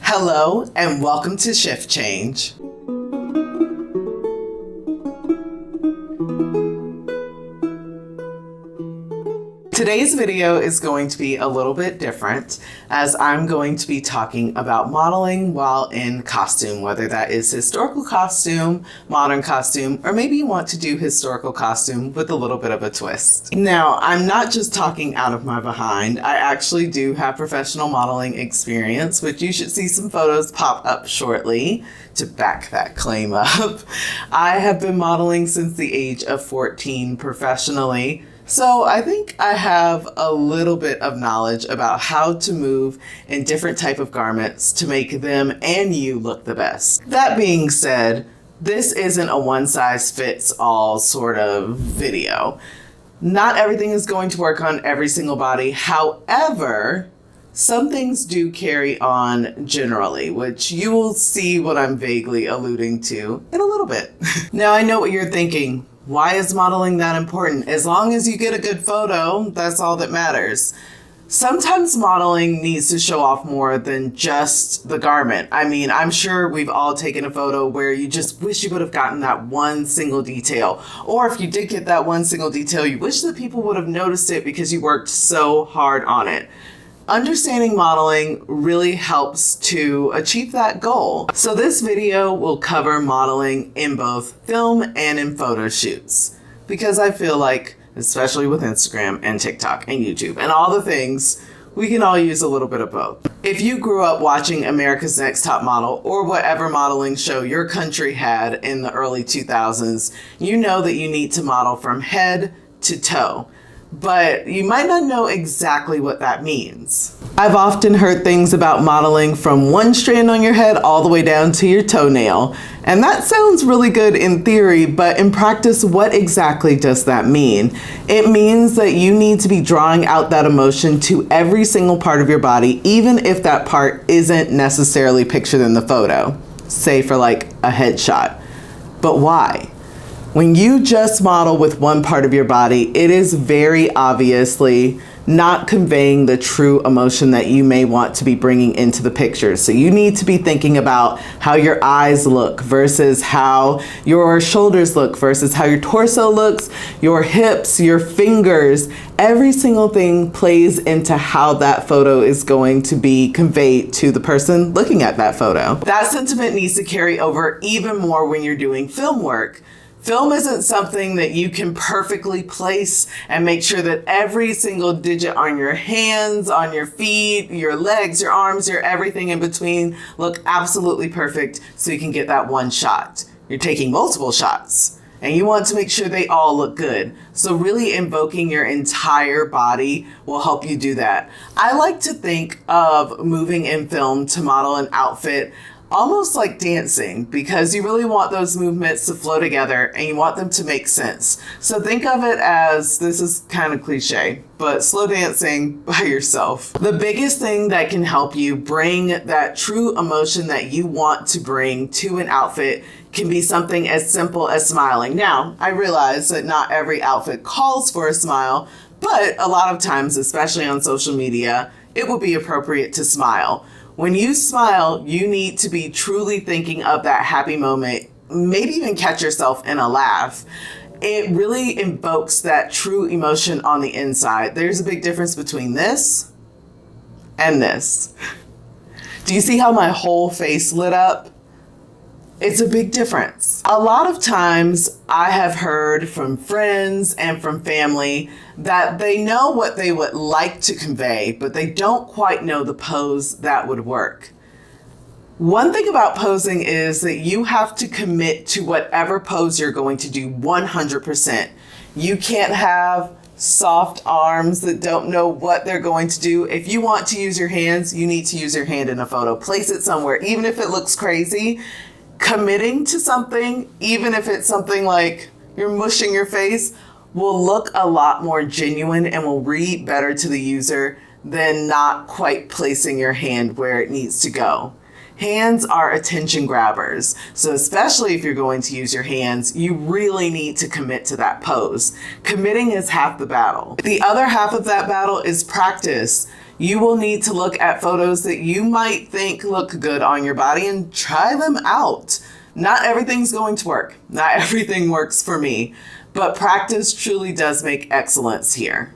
Hello and welcome to Shift Change. Today's video is going to be a little bit different as I'm going to be talking about modeling while in costume, whether that is historical costume, modern costume, or maybe you want to do historical costume with a little bit of a twist. Now, I'm not just talking out of my behind. I actually do have professional modeling experience, which you should see some photos pop up shortly to back that claim up. I have been modeling since the age of 14 professionally. So I think I have a little bit of knowledge about how to move in different type of garments to make them and you look the best. That being said, this isn't a one-size-fits-all sort of video. Not everything is going to work on every single body. However, some things do carry on generally, which you will see what I'm vaguely alluding to in a little bit. Now I know what you're thinking. Why is modeling that important? As long as you get a good photo, that's all that matters. Sometimes modeling needs to show off more than just the garment. I mean, I'm sure we've all taken a photo where you just wish you would have gotten that one single detail. Or if you did get that one single detail, you wish that people would have noticed it because you worked so hard on it. Understanding modeling really helps to achieve that goal. So this video will cover modeling in both film and in photo shoots, because I feel like, especially with Instagram and TikTok and YouTube and all the things, we can all use a little bit of both. If you grew up watching America's Next Top Model or whatever modeling show your country had in the early 2000s, you know that you need to model from head to toe. But you might not know exactly what that means. I've often heard things about modeling from one strand on your head all the way down to your toenail. And that sounds really good in theory, but in practice, what exactly does that mean? It means that you need to be drawing out that emotion to every single part of your body, even if that part isn't necessarily pictured in the photo, say for like a headshot. But why? When you just model with one part of your body, it is very obviously not conveying the true emotion that you may want to be bringing into the picture. So you need to be thinking about how your eyes look versus how your shoulders look versus how your torso looks, your hips, your fingers. Every single thing plays into how that photo is going to be conveyed to the person looking at that photo. That sentiment needs to carry over even more when you're doing film work. Film isn't something that you can perfectly place and make sure that every single digit on your hands, on your feet, your legs, your arms, your everything in between look absolutely perfect so you can get that one shot. You're taking multiple shots and you want to make sure they all look good. So really invoking your entire body will help you do that. I like to think of moving in film to model an outfit almost like dancing, because you really want those movements to flow together and you want them to make sense. So think of it as, this is kind of cliche, but slow dancing by yourself. The biggest thing that can help you bring that true emotion that you want to bring to an outfit can be something as simple as smiling. Now, I realize that not every outfit calls for a smile, but a lot of times, especially on social media, it will be appropriate to smile. When you smile, you need to be truly thinking of that happy moment, maybe even catch yourself in a laugh. It really invokes that true emotion on the inside. There's a big difference between this and this. Do you see how my whole face lit up? It's a big difference. A lot of times I have heard from friends and from family that they know what they would like to convey, but they don't quite know the pose that would work. One thing about posing is that you have to commit to whatever pose you're going to do 100%. You can't have soft arms that don't know what they're going to do. If you want to use your hands, you need to use your hand in a photo. Place it somewhere, even if it looks crazy. Committing to something, even if it's something like you're mushing your face, will look a lot more genuine and will read better to the user than not quite placing your hand where it needs to go. Hands are attention grabbers. So especially if you're going to use your hands, you really need to commit to that pose. Committing is half the battle. The other half of that battle is practice. You will need to look at photos that you might think look good on your body and try them out. Not everything's going to work. Not everything works for me, but practice truly does make excellence here.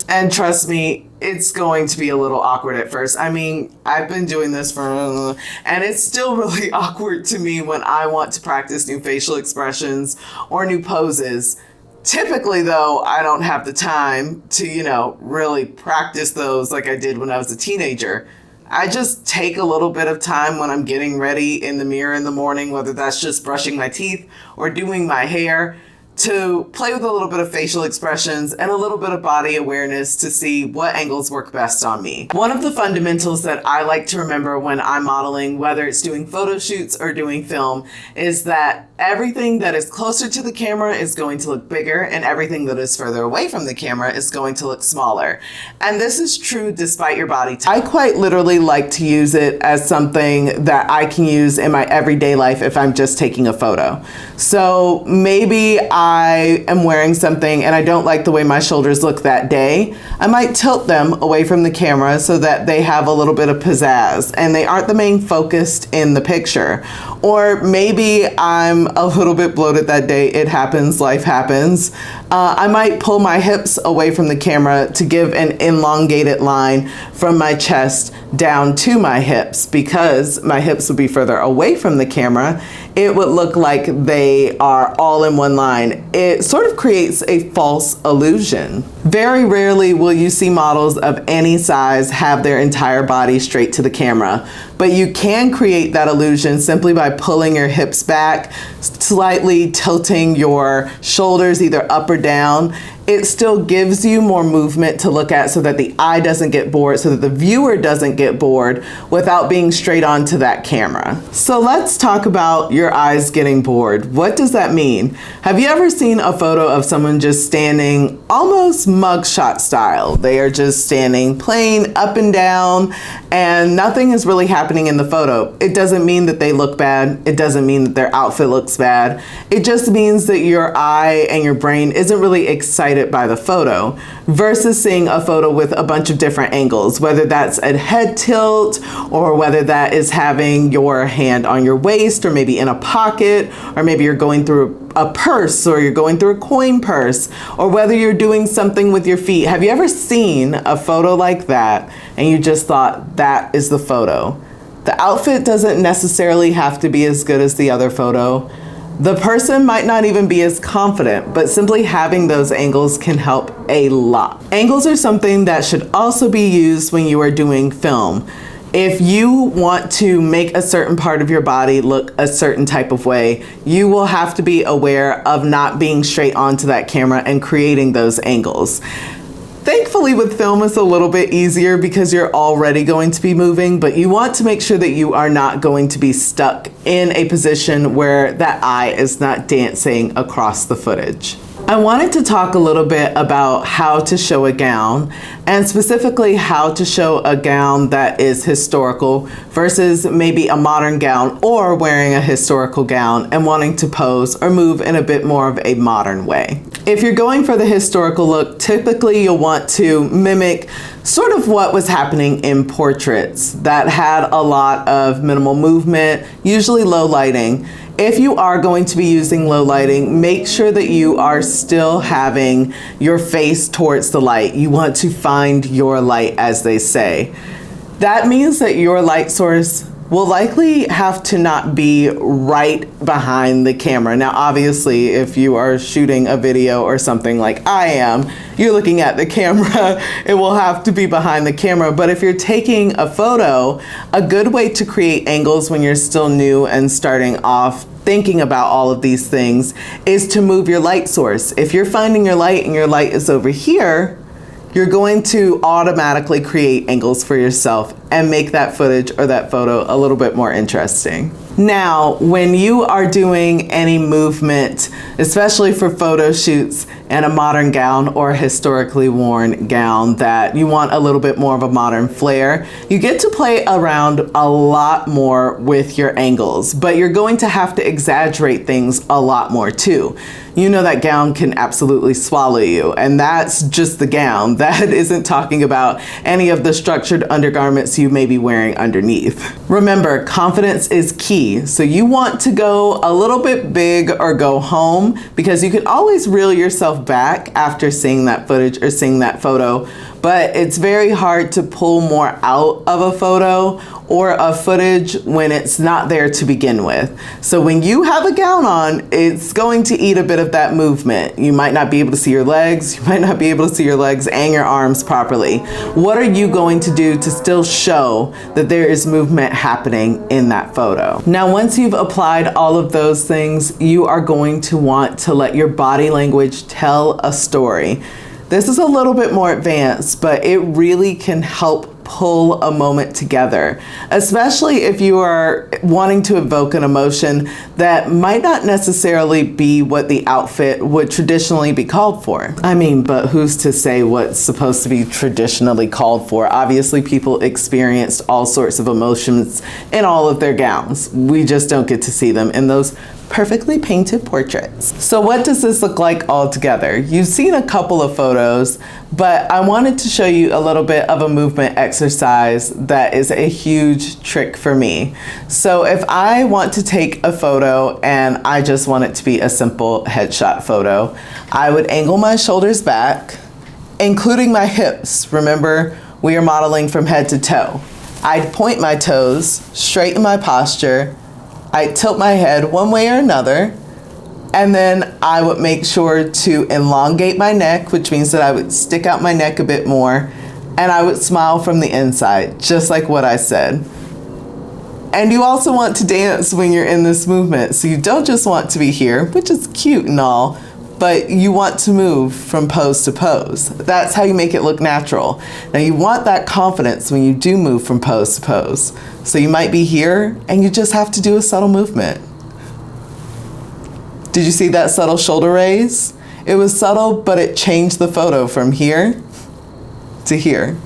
And trust me, it's going to be a little awkward at first. I mean, I've been doing this and it's still really awkward to me when I want to practice new facial expressions or new poses. Typically, though, I don't have the time to, really practice those like I did when I was a teenager. I just take a little bit of time when I'm getting ready in the mirror in the morning, whether that's just brushing my teeth or doing my hair, to play with a little bit of facial expressions and a little bit of body awareness to see what angles work best on me. One of the fundamentals that I like to remember when I'm modeling, whether it's doing photo shoots or doing film, is that everything that is closer to the camera is going to look bigger and everything that is further away from the camera is going to look smaller. And this is true despite your body type. I quite literally like to use it as something that I can use in my everyday life if I'm just taking a photo. So maybe I am wearing something and I don't like the way my shoulders look that day. I might tilt them away from the camera so that they have a little bit of pizzazz and they aren't the main focus in the picture. Or maybe I'm a little bit bloated that day. It happens, life happens. I might pull my hips away from the camera to give an elongated line from my chest down to my hips. Because my hips would be further away from the camera, it would look like they are all in one line. It sort of creates a false illusion. Very rarely will you see models of any size have their entire body straight to the camera, but you can create that illusion simply by pulling your hips back, slightly tilting your shoulders either up or down. It still gives you more movement to look at so that the eye doesn't get bored, so that the viewer doesn't get bored without being straight onto that camera. So let's talk about your eyes getting bored. What does that mean? Have you ever seen a photo of someone just standing almost mugshot style? They are just standing plain up and down and nothing is really happening in the photo. It doesn't mean that they look bad. It doesn't mean that their outfit looks bad. It just means that your eye and your brain isn't really excited by the photo versus seeing a photo with a bunch of different angles, whether that's a head tilt or whether that is having your hand on your waist or maybe in a pocket, or maybe you're going through a purse or you're going through a coin purse, or whether you're doing something with your feet. Have you ever seen a photo like that and you just thought that is the photo? The outfit doesn't necessarily have to be as good as the other photo. The person might not even be as confident, but simply having those angles can help a lot. Angles are something that should also be used when you are doing film. If you want to make a certain part of your body look a certain type of way, you will have to be aware of not being straight onto that camera and creating those angles. Thankfully with film it's a little bit easier because you're already going to be moving, but you want to make sure that you are not going to be stuck in a position where that eye is not dancing across the footage. I wanted to talk a little bit about how to show a gown, and specifically how to show a gown that is historical versus maybe a modern gown, or wearing a historical gown and wanting to pose or move in a bit more of a modern way. If you're going for the historical look, typically you'll want to mimic sort of what was happening in portraits that had a lot of minimal movement, usually low lighting. If you are going to be using low lighting, make sure that you are still having your face towards the light. You want to find your light, as they say. That means that your light source will likely have to not be right behind the camera. Now, obviously, if you are shooting a video or something like I am, you're looking at the camera, it will have to be behind the camera. But if you're taking a photo, a good way to create angles when you're still new and starting off thinking about all of these things is to move your light source. If you're finding your light and your light is over here, you're going to automatically create angles for yourself and make that footage or that photo a little bit more interesting. Now, when you are doing any movement, especially for photo shoots in a modern gown or a historically worn gown that you want a little bit more of a modern flair, you get to play around a lot more with your angles, but you're going to have to exaggerate things a lot more too. You know that gown can absolutely swallow you, and that's just the gown. That isn't talking about any of the structured undergarments you may be wearing underneath. Remember, confidence is key, so you want to go a little bit big or go home, because you can always reel yourself back after seeing that footage or seeing that photo, but it's very hard to pull more out of a photo or a footage when it's not there to begin with. So when you have a gown on, it's going to eat a bit of that movement. You might not be able to see your legs, you might not be able to see your legs and your arms properly. What are you going to do to still show that there is movement happening in that photo? Now, once you've applied all of those things, you are going to want to let your body language tell a story. This is a little bit more advanced, but it really can help pull a moment together, especially if you are wanting to evoke an emotion that might not necessarily be what the outfit would traditionally be called for. I mean, but who's to say what's supposed to be traditionally called for? Obviously, people experienced all sorts of emotions in all of their gowns. We just don't get to see them in those perfectly painted portraits. So what does this look like all together? You've seen a couple of photos, but I wanted to show you a little bit of a movement exercise that is a huge trick for me. So if I want to take a photo and I just want it to be a simple headshot photo, I would angle my shoulders back, including my hips. Remember, we are modeling from head to toe. I'd point my toes, straighten my posture, I'd tilt my head one way or another, and then I would make sure to elongate my neck, which means that I would stick out my neck a bit more, and I would smile from the inside, just like what I said. And you also want to dance when you're in this movement, so you don't just want to be here, which is cute and all, but you want to move from pose to pose. That's how you make it look natural. Now you want that confidence when you do move from pose to pose. So you might be here and you just have to do a subtle movement. Did you see that subtle shoulder raise? It was subtle, but it changed the photo from here to here.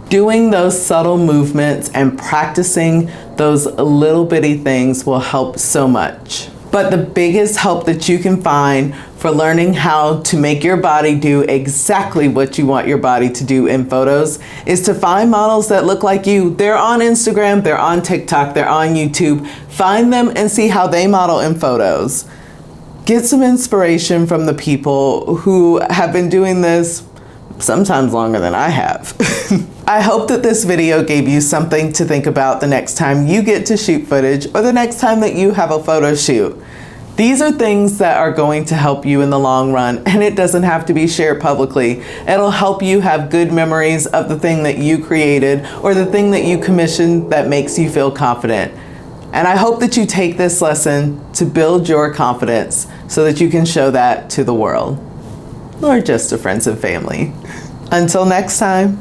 Doing those subtle movements and practicing those little bitty things will help so much. But the biggest help that you can find for learning how to make your body do exactly what you want your body to do in photos is to find models that look like you. They're on Instagram, they're on TikTok, they're on YouTube. Find them and see how they model in photos. Get some inspiration from the people who have been doing this sometimes longer than I have. I hope that this video gave you something to think about the next time you get to shoot footage or the next time that you have a photo shoot. These are things that are going to help you in the long run, and it doesn't have to be shared publicly. It'll help you have good memories of the thing that you created or the thing that you commissioned that makes you feel confident. And I hope that you take this lesson to build your confidence so that you can show that to the world, or just to friends and family. Until next time.